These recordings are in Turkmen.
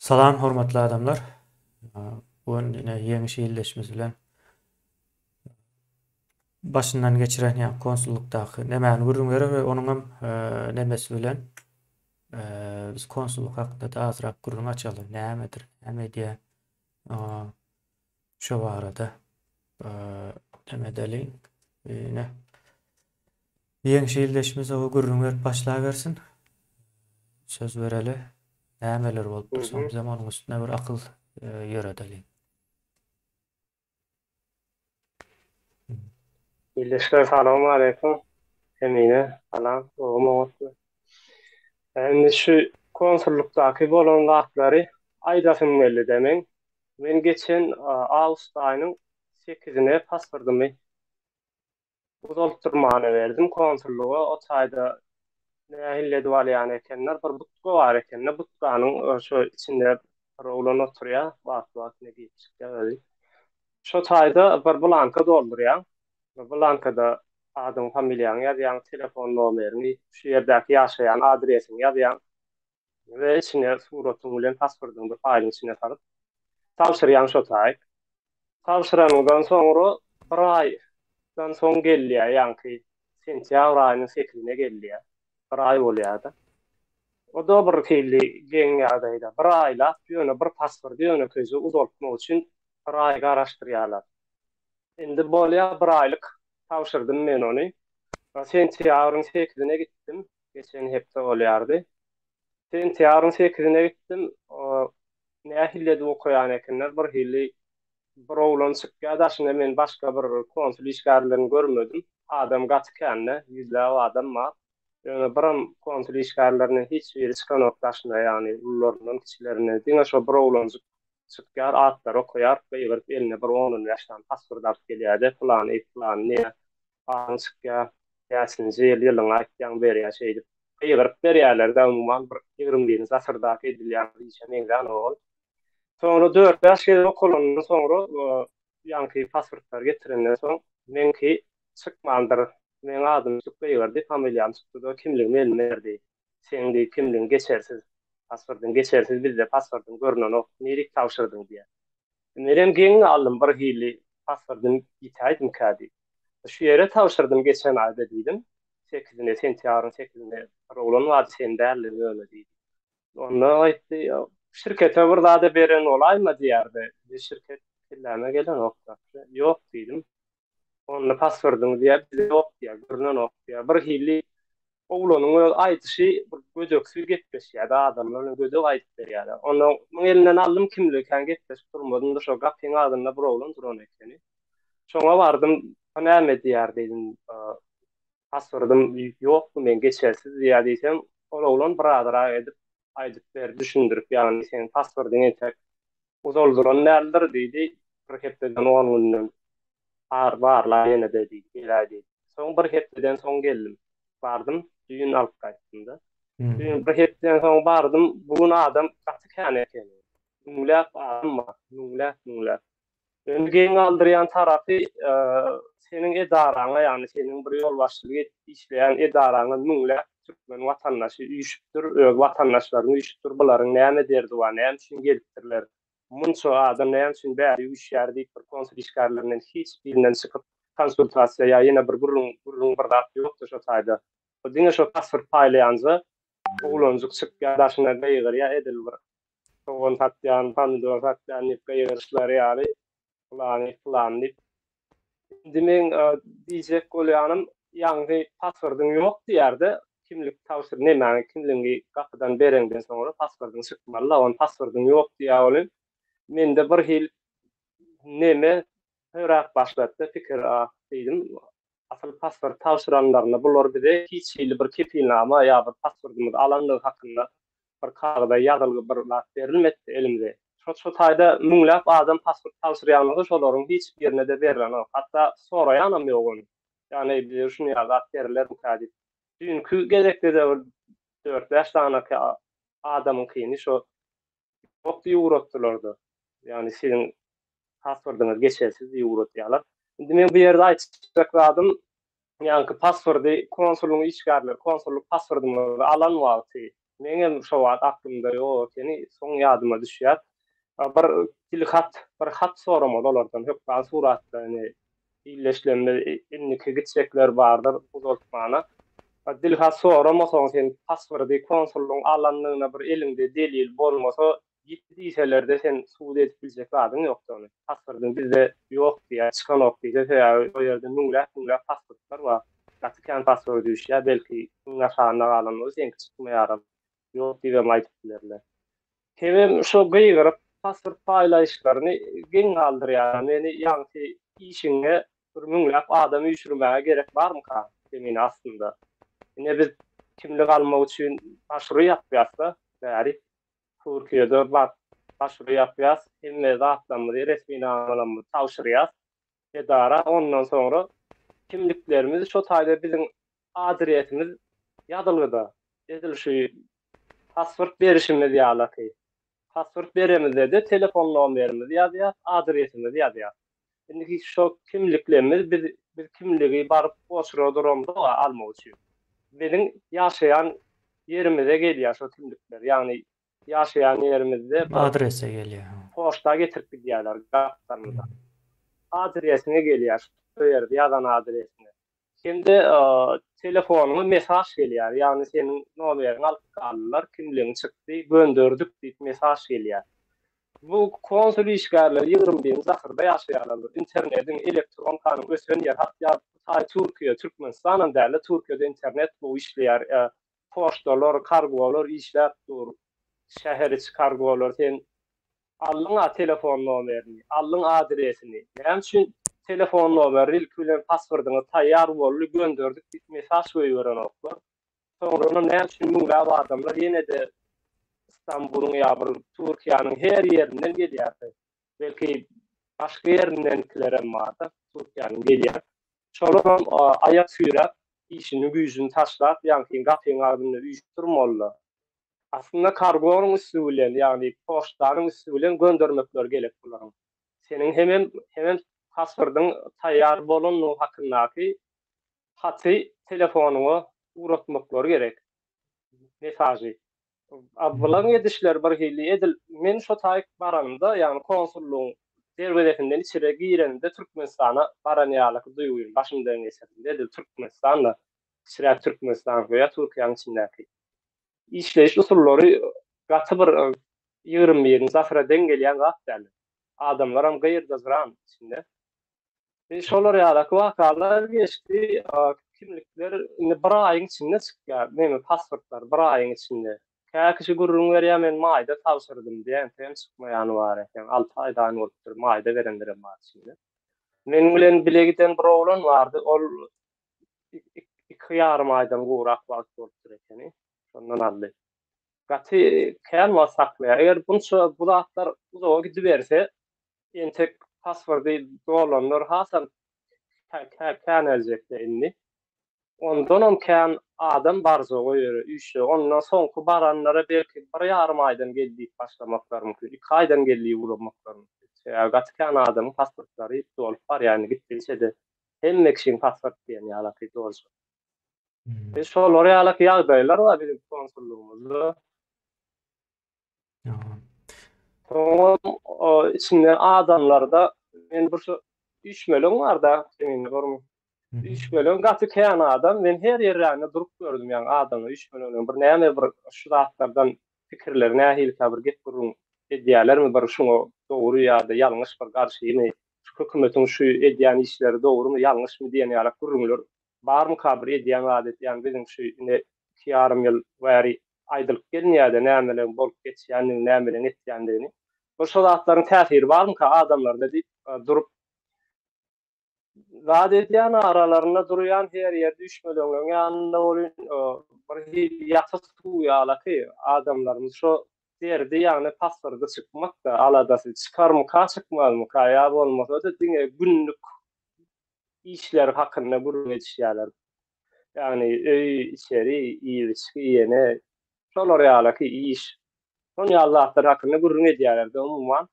Salam hormatly adamlar. Bugün ýene ýeňi şeýleşmemiz bilen başyndan geçiren ýa konsullukdaky nämäni görüňler we onuň hem nemesi bilen biz konsulluk hakynda da azrak gurrun açaly. Nämedir? Näme diýe? Şo barada demedeli. Ýene ýeňi şeýleşmemiz o gurrun berip başlaýbersin. Söz bereli. Nämeler bolup dursa bize onuň üstüne bir akyl ýöredeli. Birleşler selamun aleyküm. Emine, salam, doğum olsun. Şimdi şu konsullukdaki bolan zatları aydasın belli demen. Ben geçen Ağustos ayının 8'ine pasportumu uzalttırmağını verdim konsulluğa. O sayda ne hille duval yani ekenler bir butka var ekenler. Butkanın şu içinde roğlan oturuyor. Bak ne diyeyim çıktı. Şu sayda bir blanka dolduruyor. Blankada adın, familyan yazyan, telefon numerini, şu yerdeki yaşayan adresini yazyan ve içine suratın bilen pasportun bir failin içine sarıp tavşıryan şu tay. Tavşıranıdan sonra bir aydan son gelliyor yankı sentyabr ayının 8'ine gelliyor. Bir ay oluyor da. O da bir kelli geňýädäýdi. Bir aýla ýöne bir pasport ýöne köýse uzaltmak üçin bir aýga araşdyrýarlar. Endi bolýa bir aýlyk tavşyrdım men onu. Sentyabrın 8'ine gittim. Geçen hepde olýardy. Sentyabrın 8'ine gittim. Nähille okuyan ekenler bir hili bir oğlan çıkýa daşyna men başga bir konsul işgärlerini görmedim. Adam gatykänne, yüzläp adam bar. Ýöne biram konsul işgärlerini hiç biri çıkan okdaşyna ýani ulardan kiçilerine diňe şo bir oğlan çıkýar, atlar okuýar, beýler eline bir 10 ýaşdan pasport alyp gelýärdi. Plan ne? Ançykya ýaşynjy ýylyň aýtýan berýär şeýdi. Ýygyryp berýärler de umman bir 20-nji asyrdaky edilýän işe ol. Sonra 4 ýaş gelip okulandan sonra ýanky pasportlar getirenden soň menki çykmandyr. Men adym çykýardy, familiýam çykdy, kimligim elime berdi. Seňdi kimligiň geçersiz, pasportyň geçersiz, bizde pasportyň görünen ok, nilik tawşyrdyň diýär. Merem geň aldym bir hili pasportyny ýitaýdym kadi. Şu yere tavşırdım geçen ayda dedim. 8'ine, sentyabrın 8'ine oğlan vardı sen derli öyle dedi. Ondan ayıttı ya. Şirkete burada da beren olay mı diyardı. Bir şirket killerine gelen okta. Yok dedim. Onunla pasportunu diye bize yok diye. Görünen ok diye. Bir hili oğlanın aytışı gödöksü gitmiş ya da adamların gödök ayıttır ya. Onu elinden aldım kimliken gitmiş. Durmadım da şu kapının adında bir oğlan duran ekeni. Şoňa bardım. Näme diýär dedim. Pasportum ýokmy men geçersiz diýär diýsem, ol oglan biradara edip aýdyp ber düşündirip ýani sen pasportyň etek uzaldyran näler diýdi. Bir hepden 10 günden barlar ýene dedi. Gelýärdi. Soň bir hepden soň geldim. Bardım, düýün alyp gaýtdym. Düýün bir hepden soň bardım. Bugun adam gatykän eken. Nulap amma, nulap. Öňgeň aldyrýan tarapy seniň edaraňa, ýani seniň bir ýol başçylyk işleýän edaraňa müňle türkmen watandaşy üýşüpdir, watandaşlaryny üýşüpdir. Bularyň näme derdi we näme üçin gelipdirler. Munça adam näme üçin bäri üýşärdik bir konsul işgärlerinden hiç birinden çykyp konsultasiýa ýa ýene bir gurrun bir dat ýokdur şo taýda. O diňe şo pasport paýlaýanza oglanjyk çykýar daşyna beýgir ýa edildir. Soňan tatýan, pandor tatýan ýa-da ýaly plan dip. Demen diýjek bolýanym ýa-ni pasportyň ýok diýärdi. Kimlik tawşyr näme kimligiňi gapydan berenden soňra pasportyň çykmaly, on pasportyň ýok diýýär. Mende bir hil näme hörak başlatdy pikir diýdim. Asal pasport tawşyranlaryna bular bize hiç hili bir kepilnama ýa bir pasportymyzy alanlygy hakynda bir kagda ýazyly bir lat berilmedi elimde. Şu taýda müňläp adam pasport tawşyrýanlygy şolaryň hiç birine de berilen ok. Hatda soraýanam ýok. Ýani bir şunu ýazap beriler bu kadi. Dünkü gerekde de 4-5 tane adamın kıyını şu çok ýuwratdylardy. Ýani senin pasportyňyz geçersiz ýuwratýarlar. Indi men bu ýerde aýtjakladım. Ýani pasporty konsullugyň işgärleri konsulluk pasportyny alan wagty Meňem şo wagt aklymda ýok ekeni, soň ýadyma düşýär. Bir bir hat soramaly olardan hökm suratlaryny illeşlenme inniki gitsekler bardyr uzatmana. Dilhat soramasoň sen passwordy konsulluň alanlygyna bir elinde delil bolmasa gitdiýselerde sen suwd edip biljek zadyň ýokdur ony. Passwordyň bizde ýok diýär, çykanok diýär, o ýerde nüňlä passwordlar bar. Gatykän passwordy düşýär, belki naşana galan o sen çykmaýar. Ýok diýip aýdypdylar. Hemem şo gyýgyryp password paýlaşyklaryny geň galdyrýar. Meni ýa-ni işiňe bir müňläp adam ýüşürmäge gerek barmy ka? Demin aslında. Yine biz kimlik almak üçin başvuru yapýarsa, bäri Türkiýede başvuru yapýas, hemme zatlanmaly resmi namalamy tawşyrýas. Edara ondan sonra kimliklerimiz şo taýda biziň adresimiz ýazylgyda. Edilşi password berişimiz ýalaky. Password beremizde de telefon nomerimiz ýazýar, adresimiz ýazýar. Indi şo kimliklerimiz biz kimligi baryp boşra duramda almak üçin. Benim ýaşaýan yerimize gelýär şo kimlikler. Ýagny ýaşaýan yerimizde Adrese gelýär. poçta getirip gidýärler gaplarynda. Adresine gelýär. Şo ýerde ýazan adresine. Şimdi telefonuňa mesaj gelýär. Ýagny seniň nomeriňi alyp galdylar, kimligiň çykdy, gönderdik diýip mesaj gelýär. Bu konsul işgärler 21-nji asyrda ýaşaýarlar. Internetiň elektron kanyny ösen ýer, hatda Türkiýe, Türkmenistan'dan däli Türkiýede internet bu işleýär. Poçtalar, kargolar işläp dur. Şäher içi kargolar sen allyň telefon nomerini, allyň adresini. Näme üçin telefon nomeri ilk bilen passwordyny taýýar bolup gönderdik diýip mesaj goýuran oklar. Sonra onu näme üçin müňlä adamlar ýene de İstanbul'un ya bir Türkiýanyň her ýerinden gelýär. Belki başga ýerindenkilerem barda, Türkiýanyň gelýär. Şolam ayak sürüp işini güýjüni taşlap, ýa-ni gapyň ardyny üýtürmeli. Aslında kargoň üstünden, ýagny poçtanyň üstünden göndermekler gelek bular. Senin hemen passwordyň taýýar bolan hakyndaky haty telefonuňa uratmaklar gerek. Mesajy. Ablaň edişler bir hili edil. Men şo taýyk baranymda, ýagny konsullugyň derwedefinden içeri girende Türkmenistana baranýarlyk duýuýum. Başymdan geçerdi. Edil Türkmenistanda, içeri Türkmenistan goýa Türkiýanyň içindäki. İşleýiş usullary gaty bir 21-nji asyrdan gelýän gatdaly. Adamlar hem gyýyrda duran içinde. Şolar ýaly wakalar geçdi. Kimlikler bir aýyň içinde çykýar. Meni passwordlar bir aýyň içinde. Käkişi gurrun berýär, men maýda tawşyrdym diýen, hem çykmaýany bar eken. 6 aýdan bolupdyr, maýda berendirem bar şimdi. Men bilen bilegiden bir oglan bardy, ol 2,5 aýdan gowrak wagt bolupdyr ekeni. Ondan aldy. Gaty kän wasaklýar. Eger bunça bu zatlar uzağa gidip berse, entek passwordy dolanlar hasan kän eljekde inni. Ondan kän adam barza goýur, üçe. Ondan soňky baranlara belki 1,5 aýdan geldi başlamaklar mümkin. 2 aýdan geldi ulanmaklar mümkin. Gaty kän adamyň passwordlary dolup bar, ýani gitdiňse de hemme kişiň password diýen ýalaky dolýar. Şolar ýalaky ýagdaýlar bar bizim konsullugymyzda. O içinde adamlarda men bir şu 3 milyon var da senin görmüş. 3 milyon gaty kän adam men her ýerine durup gördüm ýa-ni adamlar 3 milyon bir näme bir şu zatlardan pikirler nähili bir gep gurun edýärlermi bir şunu dogry ýa-da ýalňyş bir garşymy şu hökümetiň şu edýän işleri dogrymy ýalňyşmy diýen ýaly gurunlar barmy kabir edýän adet ýa-ni bizim şu 2,5 ýyl bäri aýdylyp gelýär-de nämeler bolup geçýänini nämeler etýändigini. Bu şol zatlaryň täsiri barmy ka adamlarda diýip durup zat edýän aralarynda durýan her ýerde 3 milyon ýanynda bolan bir ýaksy suw ýalaky adamlarymyz şo derdi ýagny passwordy çykmak da aladasy çykarmy ka çykmazmy ka ýa bolmasa da diňe günlük işler hakynda gurun edýärler. Ýagny içeri ýylyçky ýene şolar ýalaky iş. Şol ýallatlar hakynda gurun edýärler de umumyň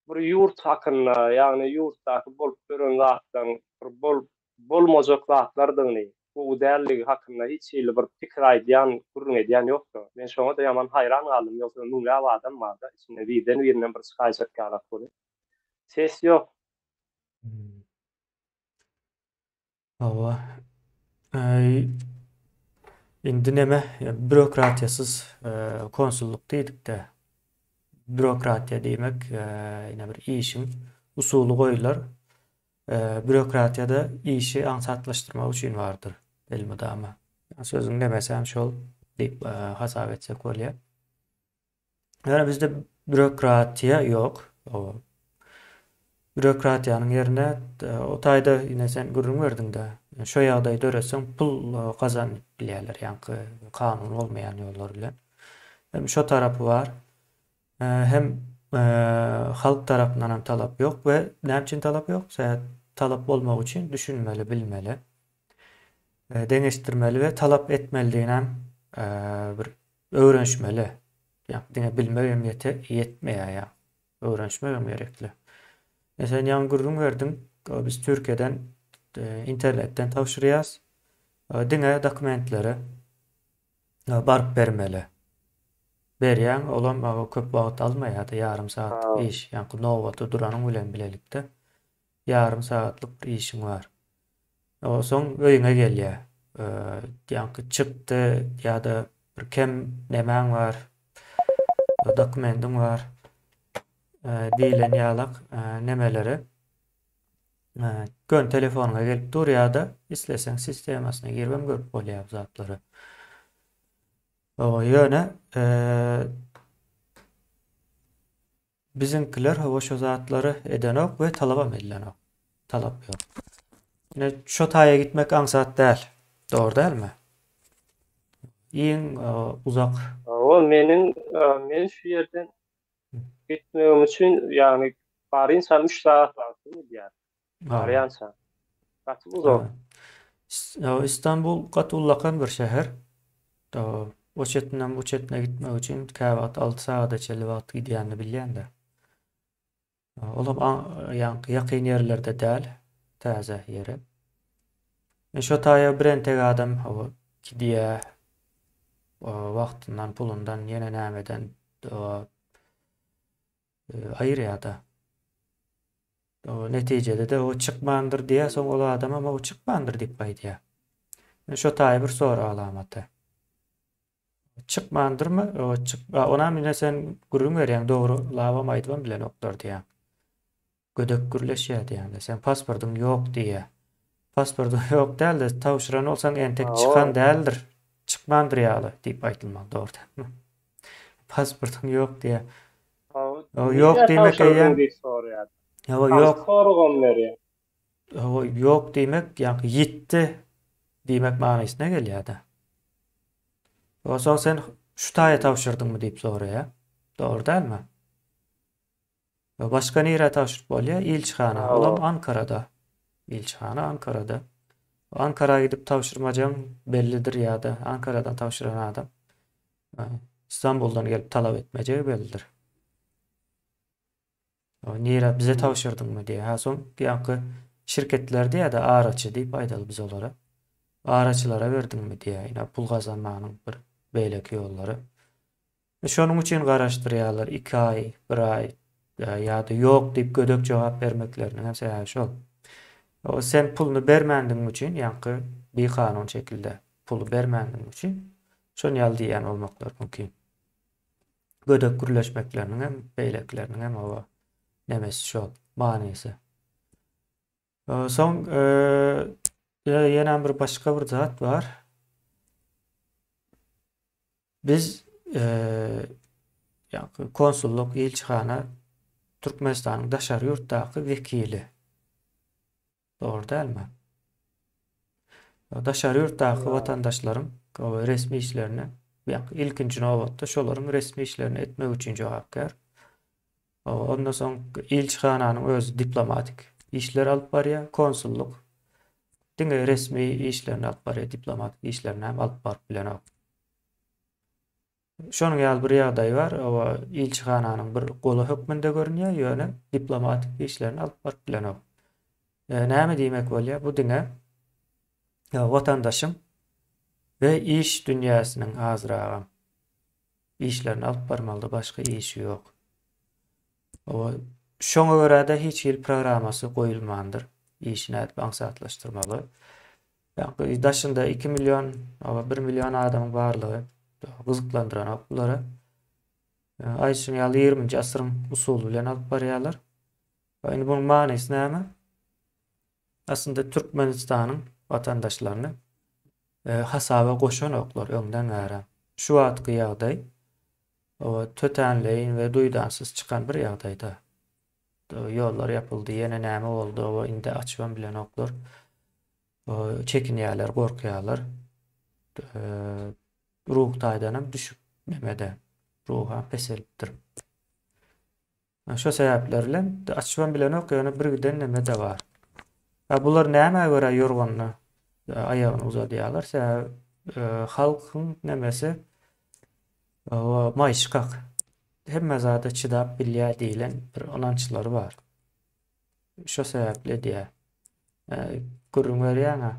bir ýurt hakynda, ýagny ýurtdaky bolup gören zatdan bir bolmajak zatlardyny bu därligi hakynda hiç ýyly bir pikir aýdýan, gurrun edýän ýokdur. Men şoňa da ýaman hayran galdym. Ýoksa müňäp adam barda, içinde birden bir çykaýjak galak boly. Ses ýok. Hmm. Hawa. Ay, indi neme bürokratiýasyz konsulluk diýdik-de. Bürokratiýa diýmek ýene bir işin usuly goýular. Bürokratiýada işi ansatlaşdyrmak üçin bardyr. Belmudama. Sözüň demesem şol diýip hasap etsek bolýar. Yani bizde bürokratiya yok. O bürokratiyanın yerine o tayda yine sen gurrun verdin de şo ýagdaýda öreseň pul kazanyp bilýärler ýa-ni kanun olmayan ýollar bilen. Hem şo tarapy var. Hem halk tarapyndan hem talap yok ve näme üçin talap yok? Talap bolmak üçin düşünmeli, bilmeli, deňeşdirmeli we talap etmelidigini hem bir öwrenşmeli. Ýa-ni bilmegem ýetmeýär. Öwrenşmegem gerekli. Mesela ýa gurrun berdiň, biz Türkiýeden internetten tapşyrýas. Diňe dokumentleri baryp bermeli. Berýän olam köp wagt almaýar, yarım saat iş, ýa-ni nowatda duranyň bilen bilelikde yarım saatlyk bir işiň bar. Soň öýüňe gelýär. Ýa-ni çykdy ýa-da bir kem nemäň bar, dokumentim bar. Diýilen ýalak nemeleri gön telefonuňa gelip durýar-da isleseň sistemasyna girip görüp bolýar zatlary. O ýöne biziňkiler şo zatlary edenok we talabam edilenok. Talap ýok. Ine şo taýa gitmek aňsat däl. Dogry dälmi? Iň uzak. O men şu ýerden gitmegim üçin ýagny barynsa 3 saat wagtym ýa. Barýansa. Gaty uzak. İstanbul gaty ullakan bir şäher. O çetinden bu çetine gitmek üçin käwagt 6 saata çeli wagt gidýänini bilýän-de. Olam ýakyn ýerlerde däl, täze ýere. Şo taýa biren tek adam gidýär, wagtyndan, pulundan, ýene nämeden aýyrýar-da. Netijede de o çykmandyr diýe soň ol adam ama o çykmandyr diýip aýdýar. Şo taýa bir soru alamaty. Çykmandyrmy? Ona mine sen gurrun berýän dogry labam aýdybam bilen oklar diýär. Gödök gürleşýär diýär. Sen pasportyň ýok diýär. Pasportyň ýok däl-de tawşyran bolsaň entek çykan däldir. Çykmandyr ýaly diýip aýdylmak dogry. Pasportyň ýok diýär. O ýok diýmek eýen. Ýok diýmek ýa-ni ýitdi diýmek manasyna gelýär-de. Oso sen şu taýa tawşyrdyňmy diýip soraýar. Dogry dälmi? Başga nire tawşyryp bolýar? Ilçihana. Olam Ankarada. Ilçihana Ankarada. Ankaraga gidip tawşyrmajaň bellidir ýa-da Ankaradan tawşyran adam İstanbuldan gelip talap etmejegi bellidir. Nire bize tawşyrdyňmy diýär. Soň ýa-ni şirketlerde ýa-da araçy diýip aýdaly biz olara. Araçylara berdiňmi diýär. Ýa pul gazanmagyň bir beýleki ýollary. Şonuň üçin garaşdyrýarlar 2 ay, 1 ay ýa-da ýok diýip gödök jogap bermeklerini hem sebäbi şol. O sen pulunu bermendiň üçin ýa-ni bir kanun şekilde pulu bermendiň üçin şonu ýaly diýen bolmaklar mümkin. Gödök gürleşmekleriniň hem beýlekleriniň hem o nemesi şol, manysy. Soň ýene bir başga bir zat bar. Biz konsulluk, ilçihana Türkmenistanyň daşary ýurtdaky vekili. Dogry dälmi? Daşary ýurtdaky watandaşlaryň resmi işlerini ilkinji nowatda şolaryň resmi işlerini etmek üçin jogapkar. Ondan soň ilçihananyň öz diplomatik işler alyp barýar, konsulluk diňe resmi işlerini alyp barýar, diplomatik işlerini hem alyp baryp bilenok. Şonuň ýaly bir ýagdaý bar, o ilçihananyň bir goly hökmünde görünýär, ýöne diplomatik işlerini alyp baryp bilenok. Näme diýmek bolýar? Bu diňe Ya vatandaşım ve iş dünyasının azrağım. İşlerini alıp barmalı, başka işi yok. O şoňa görä de hiç ýyl programmasy goýulmandyr. İşini edip maksatlaşdyrmaly. Yani daşında 2 milyon, 1 milyon adamın barlygy gyzyklandyran bulara. Ay içinde ýaly 20-nji asyryň usuly bilen alyp barýarlar. Ýani bunyň manysy näme? Aslında Türkmenistanyň vatandaşlaryny hasaba goşan oklar öňden bäri. Şu wagtky ýagdaý o tötenleýin we duýdansyz çykan bir ýagdaýda. Ýollar ýapyldy, ýene näme boldy, o indi açman bilen oklar. Çekinýärler, gorkýarlar. Ruh taýdanam düşüp memede. Ruha peselipdir. Şo sebäpler bilen açman bilen ok ýöne bir güden neme de bar. Bular näme görä ýorganly ayagyny uzadýarlar? Halkyň nemesi o maýşkak. Hemme zada çydap bilýär diýilen bir onançlary bar. Şo sebäple diýär. Görüňler ýa-ni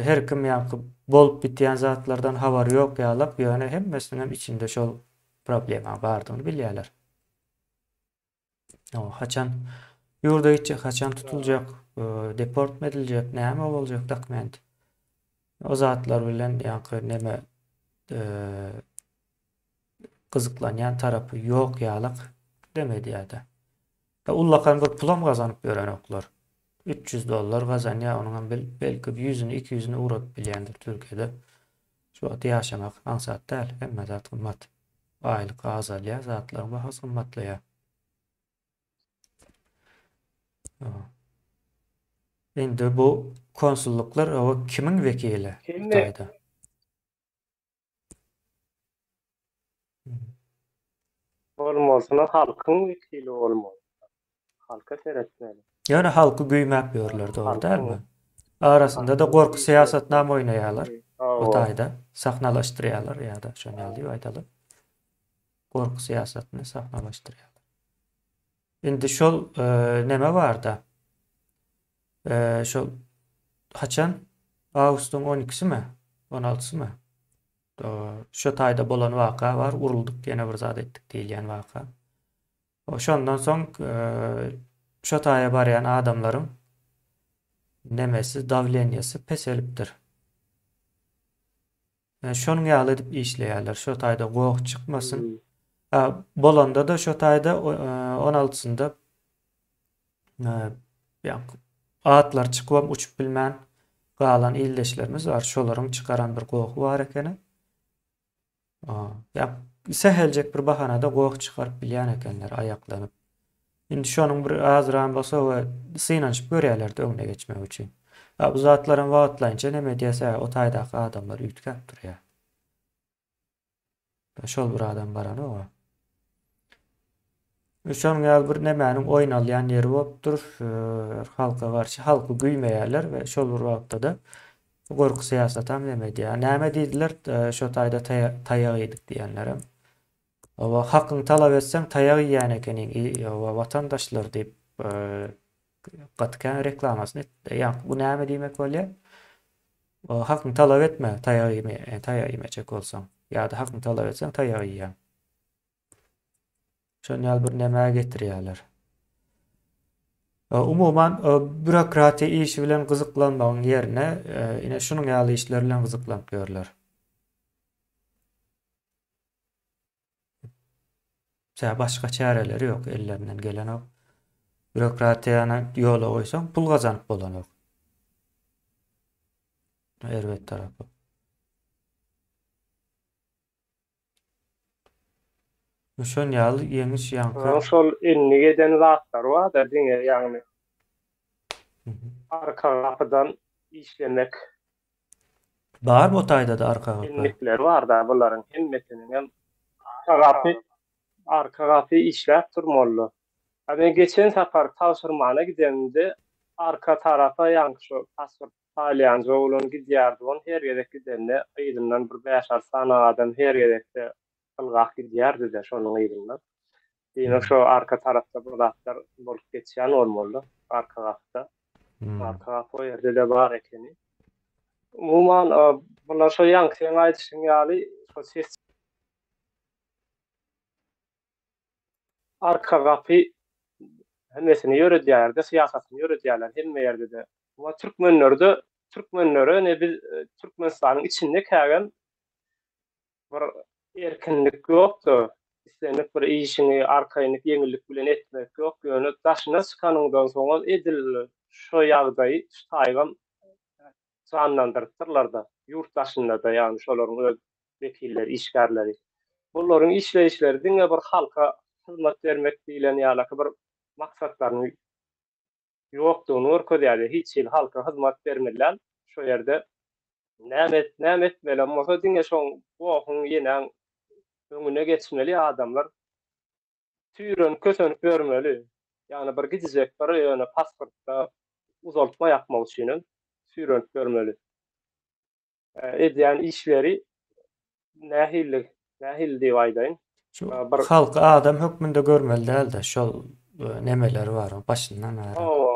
her kim ýaky bolup bitýän zatlardan habary ýok ýalyp, ýöne hemmesiniň içinde şol problema bardygyny bilýärler. Haçan ýurda gitjek, haçan tutuljak, deport ediljek, näme boljak dokument. O zatlar bilen ýaky neme gyzyklanýan tarapy ýok ýalyk demedýär-de. Ullakan bir pulam gazanyp gören oklar. $300 gazanýar, onuň belki 100-ni 200-ni urak bilýändir Türkiýede. Şu wagt ýaşamak ansat däl, hemme zat gymmat. Aýlyk azalýar, zatlaryň bahasy gymmatlaýar. Indi bu konsulluklar o kimin vekili Şimdi Xitayda? olmasına halkın vekili olmalı. Halka seretmeli. Yani halkı güýmäp ýörler, dogry dälmi? Halkın Arasında da halkın gorku vekili. siýasatnama oýnaýarlar. O O taýda sahnalaşdyrýarlar ýa-da şonu ýaly gorku siýasatyny sahnalaşdyrýarlar. Indi şol neme bar-da? Şol haçan Awgustyň 12-simi, 16-symy? Şo taýda bolan waka bar, uruldyk ýene bir zat etdik diýilýän waka. Şondan soň şo taýa barýan adamlaryň nemesi, davlenýasy peselipdir. Şonuň ýaly edip işleýärler. Şo taýda gowuk çykmasyn. Bolanda da şo taýda 16-synda atlar çykyp uçup bilmän galan ildeşlerimiz var. Şolaryň çykaran bir gowuk bar ekeni. Seheljek bir bahanada gowuk çykaryp bilýän ekenler aýaklanyp. Indi şonuň bir azran bolsa we synançyp görýärler öňüne geçmek üçin. Bu zatlaryň wagtlança neme diýse o taýdaky adamlar üýtgäp durýar. Şol bir adam barany o. Şonuň ýaly bir nemäniň oýnalýan ýeri bopdur. Halka garşy halky güýmeýärler we şol bir wagtda da gorku siýasatam neme diýär. Näme diýdiler? Şo taýda taýak edik diýenlerem. Hakyň talap etseň taýak ýýän ekeniň watandaşlar diýip gatkan reklamasyny etdi. Bu näme diýmek bolýar? Hakyň talap etme, taýak ýemejek bolsaň. Ýa-da hakyň talap etseň taýak ýýän. Şonu ýaly bir näme getirýärler. Umuman bürokratiýa işi bilen gyzyklanmagyň ýerine ine şunuň ýaly işler bilen gyzyklanyp ýörler. Başga çäreleri ýok, ellerinden gelen o. Bürokratiýany ýola goýsaň pul gazanyp bolanok. Erwet tarapy. Şon ýaly ýeňiş ýaňky. şol enni geden zatlar var da diňe ýagny arka kapydan işlemek Bar bu taýda da arka gapy. enlikler var da bularyň hemmetiniň hem arka kapy işläp durmaly. Ben geçen sefer tawsyrmana gidende arka tarafa ýaňky şu pasport alýança bolan gidýärdi. On her ýere gidende ýygynyň bir 5-6 sana adam her ýerde ılgak gidýärdi de şonuň ýygynyň. Ýene şu arka tarapda bir zatlar bolup geçýän bolmaly arka kapda. Arka kapy o ýerde de bar ekeni. Umuman bunlar şo ýankyň aýdyşyň ýaly şo ses arka gapy hemmesini ýöredýär-de, syýasatyny ýöredýärler hemme ýerde de. Ama türkmenlere ne biz Türkmenistanyň içinde kägen bir erkinlik ýokdur. Islenip bir işini arkaýyny ýeňillik bilen etmek ýok. Ýöne daşyna çykanyňdan soňra edil şo ýagdaýy taýgam canlandyrtyrlar da. Ýurtdaşynda da ýani şolaryň öz wekilleri, işgärleri. Bunlaryň işleýişleri diňe bir halka hyzmat bermek diýilen ýaly bir maksatlaryny ýokdugyny görkezýär. Hiç il halka hyzmat bermeler. Şo ýerde näme etmeli bolsa diňe şoň gohun ýene öňüne geçmeli adamlar tüýren kösönüp görmeli. Ýani bir gidijek bir ýöne pasportda uzaltma ýapmak üçin tüýrenip görmeli. Edýän işleri nähilli diýip aýdaýyn. Şu Bir halk adam hökmünde görmeli däl-de şol nemeleri var başyndan bäri. o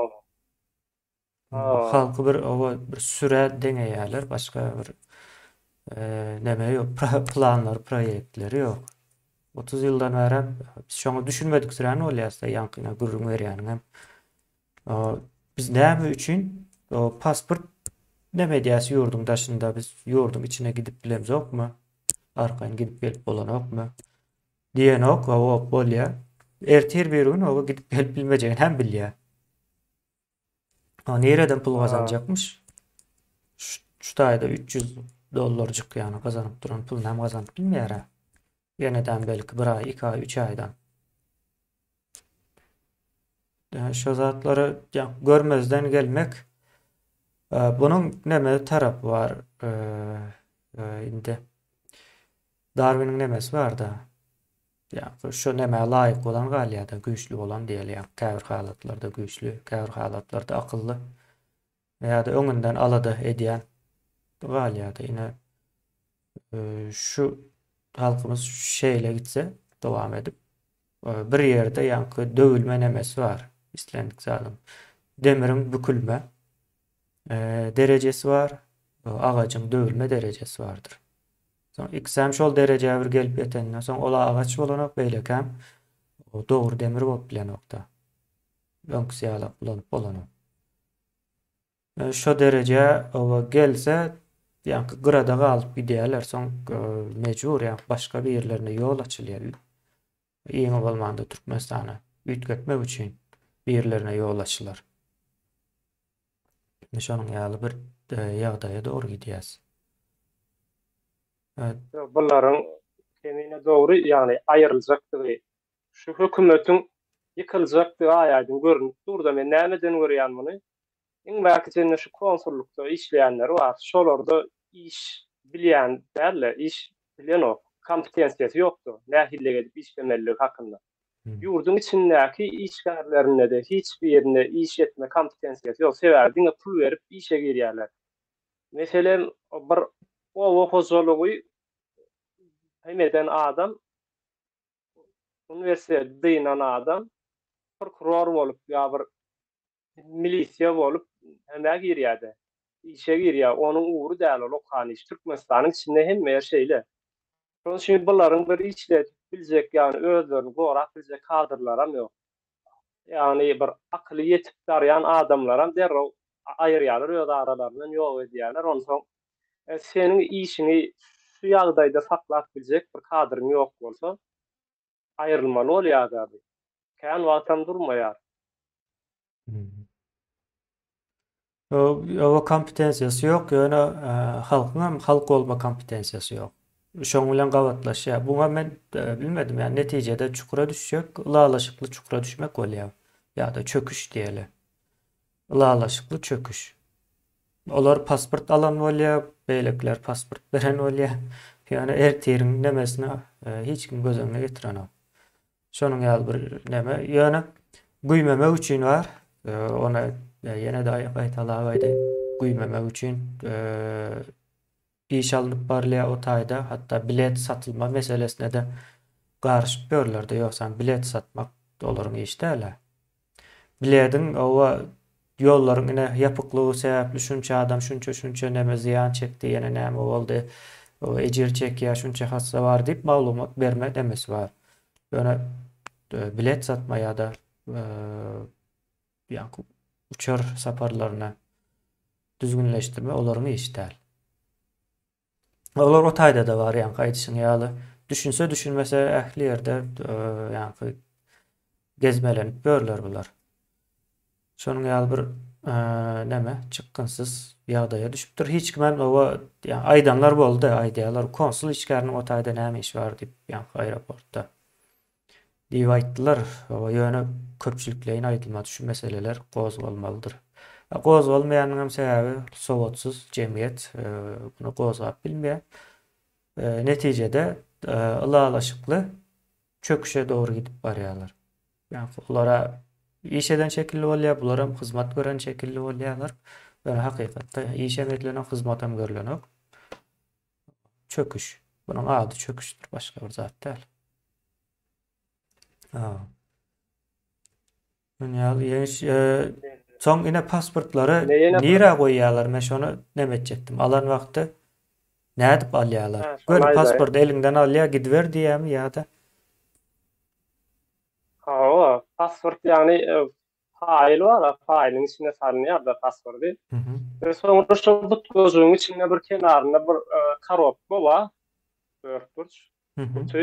Halky bir bir süre deňeýärler, başga bir neme ýok, planlar, proýektleri ýok. 30 ýyldan bäri biz şoňa düşünmedik süräni bolýarsa ýankyna gürrüň berýäniňem. Biz näme üçin o pasport neme diýäsi ýurdun daşynda biz ýurdun içine gidip bilemiz okmy? Arkaýyn gidip gelip bolanokmy? Diýen ok, o bolýar. Ertir bir gün o gidip gelip bilmejegin hem bilýär. Nereden pul kazanacakmış? Şu taýda $300 ýany kazanyp duran pul hem kazanyp bilmeýär. Ýeneden belki 1 ay, 2 ay, 3 aýdan. Şo zatlary görmezden gelmek bunyň neme tarapy var? Indi Darwin'in nemesi var da. Şo neme laýyk bolan galýada güýçlü bolan diýelýär. Käbir halatlarda güýçlü, käbir halatlarda akylly. Ýa-da öňünden alady edýän galýada ine şu halkymız şeýle gitse dowam edip bir ýerde ýanky döwülme nemesi var. İslendik zalim. Demirin bükülme derecesi var. Agacyň döwülme derecesi vardır. Iksam şol derejäge bir gelip ýetenden soň ola agaç bolanok beýlekem o dogry demir bolup bilenokda. Öňküsi ýalap bolanok. Şo derejä owa gelse ýanky gyrada galyp gidýärler soň mejbur ýa başga bir ýerlerine ýol açylýar. Iňi bolmanda Türkmenistana üýtgetmek üçin bir ýerlerine ýol açylar. Şonuň ýaly bir ýagdaýa dogry gidýäs. Evet. bunlaryň temine dogry ýani aýryljakdygy şu hökümetiň ýykyljakdygy aýaýdyn görünip durda men nämeden görýän muny? Iň bäkijinde şu konsullukda işleýänler bar. Şolarda iş bilýän dälle, iş bilen o kompetensiýasy ýokdur. Nähille gelip işlemeligi hakynda. Ýurdun içindäki işgärlerinde de hiç bir ýerinde iş etme kompetensiýasy ýok. Sebäbi pul berip işe girýärler. Meselem bir o hozurlugy hemeden adam üniversitede diýilen adam prokuror bolup ýa bir milisiýa bolup hemme girýärdi. İşe girýär. Onuň uğru däl lokal iş. Türkmenistanyň içinde hemme şeýle. Şoň üçin bularyň bir işlet biljek ýani özlerini gorap biljek kadrlaram ýok. Ýani bir akly ýetip darýan adamlaram derrew aýyrýarlar öz aralaryndan ýok edýärler. Onsoň seniň işini şu ýagdaýda saklap biljek bir kadryň ýok bolsa aýrylmaly bolýar. Kän wagtam durmaýar. O kompetensiýasy ýok, ýöne halkyň halk bolma kompetensiýasy ýok. Şoň bilen gawatlaşýar. Buňa men bilmedim, ýani netijede çukura düşjek, ulalaşykly çukura düşmek bolýar. Ýa-da çöküş diýeli. Ulalaşykly çöküş. Olar pasport alan bolýar, beýlekler pasport beren bolýar. Ýani ertiriň nemesine hiç kim göz öňüne getirenok. Şonuň ýaly bir neme, ýani güýmemek üçin var. Ona ýene de aýtalaýdy. Güýmemek üçin iş alınıp barlaya o taýda hatta bilet satılma meselesine de garşyp görlerdi. Ýoksa bilet satmak olaryň iş däl. Biletin owa yolların ine yapıklığı sebepli şunça adam şunça neme ziyan çekti yine neme oldu. O ecir çekiyor şunça hassa var deyip malumat verme demesi var. Böyle bilet satma ya da e, yani uçar saparlarını düzgünleştirme olarını işler. Olar o tayda da var yani kayıtışın yağlı. Düşünse düşünmese ehli yerde yani gezmelenip görürler bular. Şonun ýaly bir näme çykgynsyz ýagdaýa düşüpdir. Hiç kimem owa ýa aýdanlar boldy, aýdýalar konsul işgäriniň o taýda näme iş bar diýip ýa aeroportda diýip aýtdylar. Owa ýöne köpçülikleýin aýdylmady şu meseleler gozgalmalydyr. Gozgalmaýanyň hem sebäbi sowatsyz jemgyýet bunu gozgap bilmeýär. Netijede ılalaşykly çöküşe doğru gidip barýarlar. Yani onlara iş eden şekilli bolýar, bular hem hyzmat gören şekilli bolýarlar. Ve hakykatda iş emeklenen hyzmat hem görülenok. Çöküş. Bunun ady çöküşdür, başga bir zat däl. Ha. Yani soň ine pasportlary nire goýýarlar? Men şonu demekjekdim. Alan wagty nädip alýarlar? Gör pasport elinden alýar, gidiver diýämi ýa-da Ha, pasport yani fail var, failin içine salınıyor da pasportu. Ve sonra şu bu gözün içinde bir kenarında bir karobka var. Dörtburç. Kutu.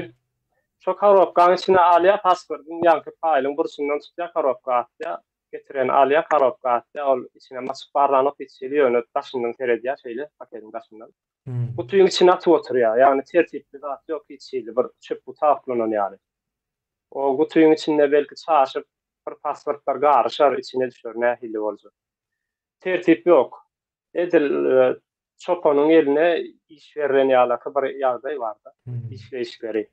Şu karobkanın içine alıyor pasportun yankı failin bursundan tutuyor karobka atıyor. Getiren alıyor karobka atıyor. O içine masuk barlanıp içiliyor. Onu taşından terediyor şeyle, paketin taşından. Kutuyun içine atıp oturuyor. Yani tertipli de atıyor ki içiyle bir çöp kutu aflanan yani. O kutuyun içinde belki çarşıp bir pasportlar garışar içine düşür nähili bolsa. Tertip yok. Edil çopanın eline iş veren ýalaka bir ýagdaý barda. İşleri.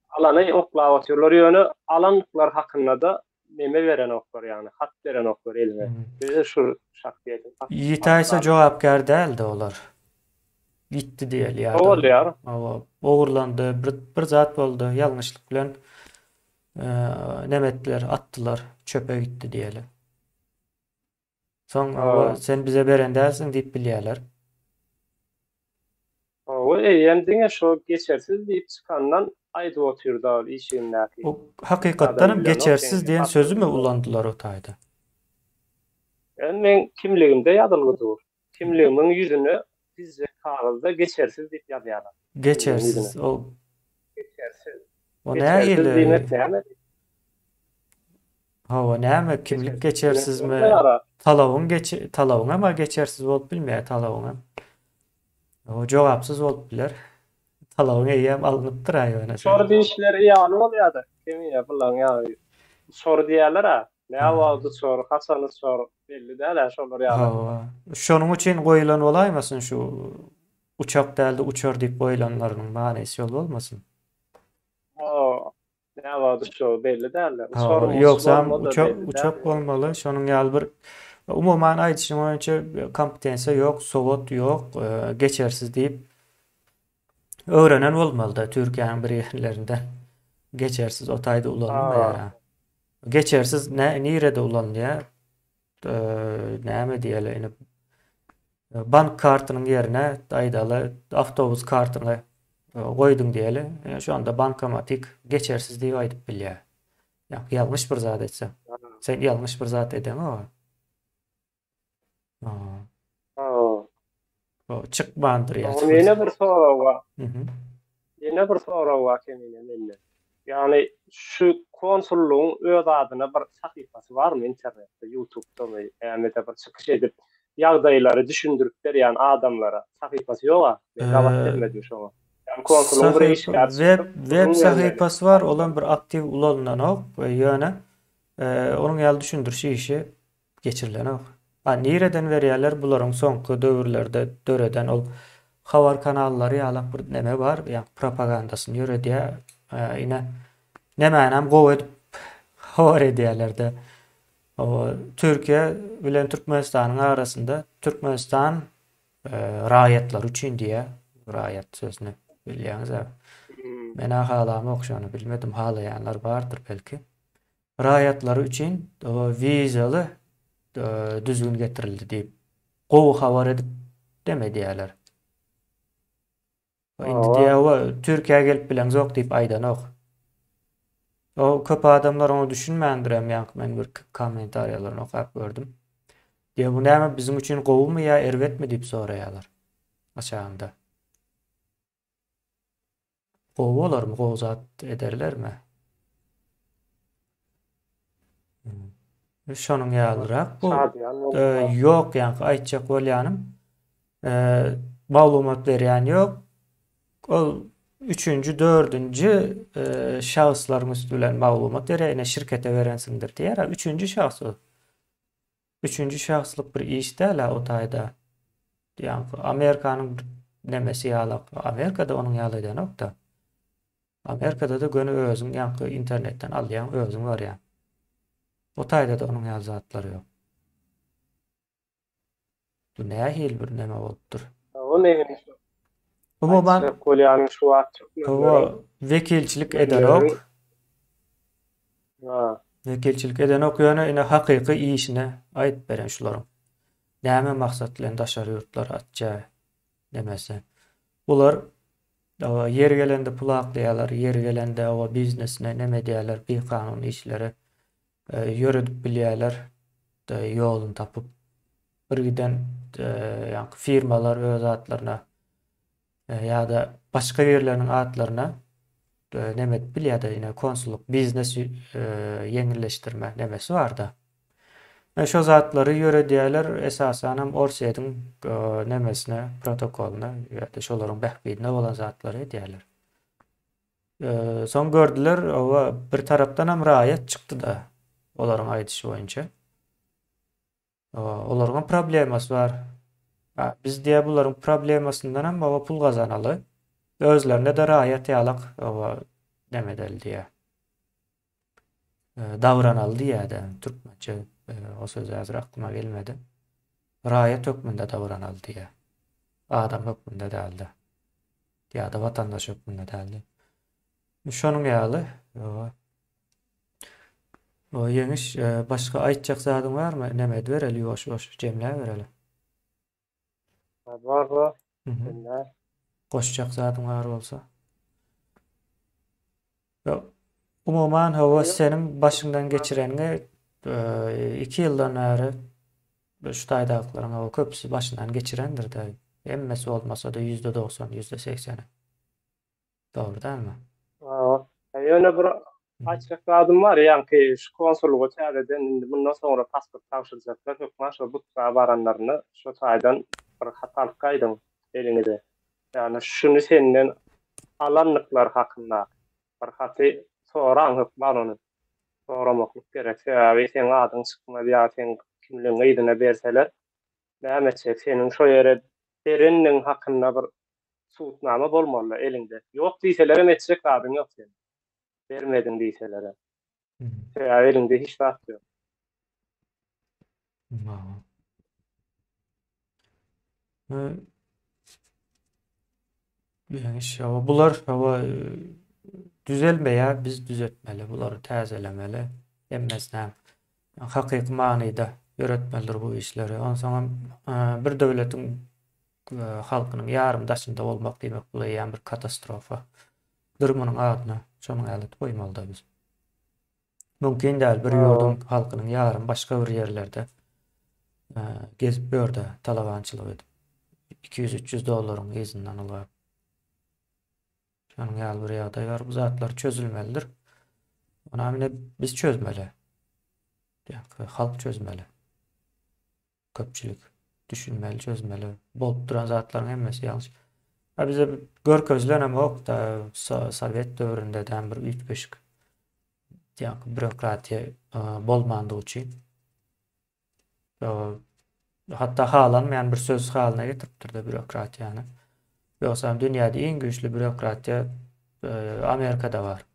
Alany oklap atýarlar ýöne alanlar hakynda da neme veren oklar yani hat veren oklar eline. Biz şu şakdiýetim. Ýitaýsa jogapkar däl de olar. Gitti diýeli ýa-da. Bolýar. Ogurlandy, bir zat boldy, ýalňyşlyk bilen nemetler attılar, çöpe gitti diýeli. Soň sen bize beren dälsiň diýip bilýärler. O eýendiňe şo geçersiz diýip çykandan aýdyp otyrdy işiňdäki. O hakykatdan geçersiz diýen sözü mü ulandylar o taýda? Men kimligimde ýadylgydyr. Kimligimiň ýüzüne bizde kagylda geçersiz diýip ýazýarlar. Geçersiz. O geçersiz. O näme? Näme? Ha, o näme kimlik geçersizmi? Talawyň ama geçersiz bolup bilmeýär talawyň. O jogapsyz bolup biler. Talawyň eýem alınıpdyr aýyna. Soru diýişleri ýaly bolýardy. Kemiýe bulan ýa. Soru diýerler ha. Näme boldy soru, haçan soru belli däl şolar ýaly. Ha. Şonuň üçin goýulan bolaýmasyn şu uçak däldi uçar diýip goýulanlaryň manysy ýol bolmasyn? Ne vardı şu belli derler. Yoksa uçak olmalı. Şonun ýaly bir umuman aýdyşyň boýunça kompetensiýa ýok, sowat ýok, geçersiz diýip öğrenen bolmaly da Türkiýanyň bir ýerlerinden. Geçersiz o taýda ulanmaýar. Geçersiz nirede ulanýar? Näme diýeli? Bank kartynyň ýerine aýdaly awtobus kartyny goýdum diýeli. Şu anda bankamatik geçersiz diýip aýdyp bilýär. Ýalňyş bir zat etsem. Sen ýalňyş bir zat edeňi o çykmandyr ýa. Ýene bir soraw bar. Ýene bir soraw bar mende. Yani şu konsulluğun öz adyna bir sahypasy barmy internetde, YouTube'da we ämede bir çykyş edip ýagdaýlary düşündirip berýän adamlara sahypasy ýok. Gabat etmedi şoňa. Web sahypasy var, olan bir aktiv ulananok we ýöne onuň ýaly düşündirşi işi geçirilenok. Nireden berýärler bularyň soňky döwürlerde döreden ol habar kanallary ýaly bir neme bar, ýa propagandasyny ýöredýär. Ine nemänem gowy edip habar edýärler-de. O Türkiýe bilen Türkmenistanyň arasynda Türkmenistan raýatlar üçin diýe raýat sözüni bilýäňiz. Men halamy okşany bilmedim, halaýanlar bardyr belki. Raýatlar üçin o vizaly düzgün getirildi deyip gowy habar edip deme diýerler. Indi Aa, diýär Türkiýe gelip bilen zok deyip aýdanok. O köp adamlar onu düşünmändirem ýa men bir kommentariýalaryny okap gördüm. Diýär bu näme bizim üçin gowumy ýa erwetmi diýip soraýarlar. Aşağında. Gowy bolarmy, gowy zat ederlermi? Şonuň ýalyrak bu çadıyan ýok ýa-ni aýtjak bolýanym. Maglumat berýän ýok. Ol üçüncü, dördüncü şahısların üstülen maglumat berýär, şirkete berensiňdir diýär. Üçüncü şahs o. Üçüncü şahslyk bir iş däl o taýda. Ýa-ni Amerikanyň nemesi ýalak. Amerikada onuň ýaly nokta. Amerikada da gönü özüň ýa-ni internetden alýan özüň bar ýa. O taýda da onuň ýaly zatlary ýok. Bu nähil bir neme bolupdyr. o ne? Umuman Kolýanyň şu wagt o vekilçilik edenok, Ha, vekilçilik edenok ýöne hakyky işine aýdyp beren şularyň. Näme maksat bilen daşary ýurtlara atja demese. Bular yer gelende pul aklaýarlar, yer gelende o biznesine neme diýerler, bir kanun işleri ýöredip bilýärler, ýolun tapyp birgiden ýa firmalar öz atlaryna ýa-da başga ýerleriň atlaryna neme bilýärdi, ýene konsulluk, biznes ýeňilleşdirme nemesi barda. Şo zatlary ýöre diýerler esasan hem Orsedyň nemesine, protokoluna ýa-da şolaryň bähbidine bolan zatlary diýerler. Soň gördüler, owa bir tarapdan hem raýat çykdy da olaryň aýdyşy boýunça. Olaryň problemasy bar. Biz diýär bularyň problemasyndan hem owa pul gazanaly. Özlerine de raýat ýalak owa neme del diýär. Davranaly diýär-de türkmençe o söz häzir aklyma gelmedi. Raýat hökmünde davranaly diýär. Adam hökmünde däldi. Ýa-da watandaş hökmünde däldi. Şonuň ýaly o ýeňiş başga aýtjak zadyň barmy? Neme bereli ýoş jemläp bereli. var. Mhm. Goşjak zadyň bar bolsa. Ýok. Umuman hawa senin başyňdan geçirenine 2 ýyldan bäri şu taýdaklaryň hawa köpüsi başyndan geçirendir de. Emmesi olmasa da %90, %80'i. Doğru değil mi? Ýöne bir açyk zadym bar, ýa-ni şu konsulluga çägeden indi bundan sonra pasport tapşyrjaklar, hökümet şu butga baranlaryny şu taýdan bir hatalyk gaýdyň eliňde. Ýani şunu senden alanlyklar hakynda bir haty soran hökümet onu soramaklyk gerek. Ýa-ni sen adyň çykmady ýa sen kimligiň ýygyna berseler, näme etjek seniň şo ýere berenniň hakynda bir suwtnama bolmaly eliňde. Ýok diýseler hem etjek adyň ýok sen. Bermedin diýseler. Ýa eliňde hiç wagt ýok. Yani bular düzelmeýär, biz düzeltmeli, bulary täzelemeli. Emmesnäm hakyky manyda ýöretmelidir bu işleri. Ondan soň bir döwletiň halkynyň ýarymdaşynda bolmak diýmek bu ýa bir katastrofa. Durmanyň adyna şonuň alyp goýmaly da biz. Mümkin däl bir ýurdun halkynyň ýarym başga bir ýerlerde gezip ýörde talabançylyk edip $200-300 izinden alyp. Şonuň ýaly bir ýagdaý bar. Bu zatlar çözülmelidir. Ona mine biz çözmeli. Ýa halk çözmeli. Köpçülik düşünmeli, çözmeli. Bolup duran zatlaryň hemmesi ýalňyş. Bize görkezlenem ok da Sowet döwründe den bir 3-5 ýa bürokratiýa bolmandygy üçin hatta halanmayan bir söz haline getiripdir de bürokratiýany. Ýoksa dünýäde en güýçli bürokratiýa Amerikada bar.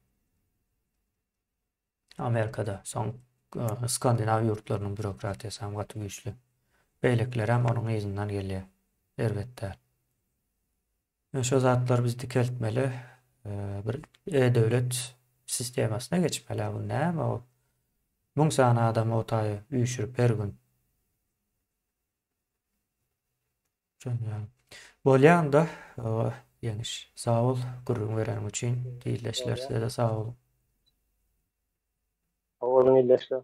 Amerikada soň Skandinaw ýurtlarynyň bürokratiýasy hem gaty güýçli. Beýlekler hem onuň izinden gelýär. Elbetde. Şo zatlar bizde keltmeli, bir e-döwlet sistemasyna geçmeli. Bu näme o? Muň sana adam o taýy üýşürip her gün Yani. Bolýan da ýeňiş. Sağ ol gurrun berenim üçin. Diýleşler size de sağ olun. Oğlum iyileşti.